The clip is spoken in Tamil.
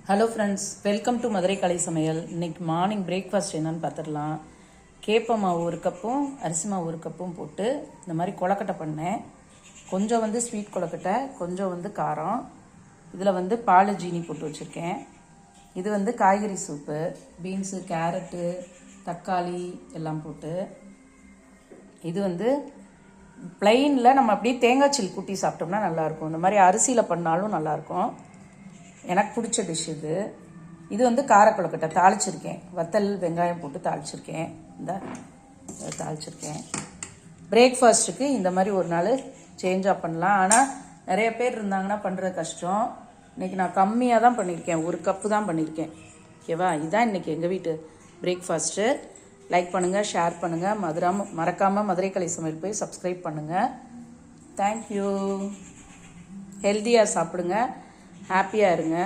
Hello friends, welcome to Madurai கலை சமையல். இன்னைக்கு மார்னிங் பிரேக்ஃபாஸ்ட் என்னன்னு பார்த்துடலாம். கேப்ப மாவு ஒரு கப்பும் அரிசி மாவு ஒரு கப்பும் போட்டு இந்த மாதிரி கொழக்கட்டை பண்ணேன். கொஞ்சம் ஸ்வீட் கொழக்கட்டை, கொஞ்சம் காரம். இதில் பால் ஜீனி போட்டு வச்சுருக்கேன். இது காய்கறி சூப்பு, பீன்ஸு, கேரட்டு, தக்காளி எல்லாம் போட்டு. இது பிளெயினில் நம்ம அப்படியே தேங்காய் சில்லி கூட்டி சாப்பிட்டோம்னா நல்லாயிருக்கும். இந்த மாதிரி அரிசியில் பண்ணாலும் நல்லாயிருக்கும். எனக்கு பிடிச்ச டிஷ் இது கார கொழுக்கட்டை தாளிச்சிருக்கேன். வத்தல் வெங்காயம் போட்டு தாளிச்சிருக்கேன். தாளிச்சிருக்கேன். பிரேக்ஃபாஸ்ட்டுக்கு இந்த மாதிரி ஒரு நாள் சேஞ்சாக பண்ணலாம். ஆனால் நிறைய பேர் இருந்தாங்கன்னா பண்ணுறது கஷ்டம். இன்றைக்கி நான் கம்மியாக தான் பண்ணியிருக்கேன், ஒரு கப்பு தான் பண்ணியிருக்கேன். ஓகேவா? இதுதான் இன்றைக்கி எங்கள் வீட்டு பிரேக்ஃபாஸ்ட்டு. லைக் பண்ணுங்கள், ஷேர் பண்ணுங்கள். மறக்காமல் மதுரை கலை சமையல் போய் சப்ஸ்கிரைப் பண்ணுங்கள். தேங்க்யூ. ஹெல்த்தியாக சாப்பிடுங்க, ஹாப்பியாக இருங்க.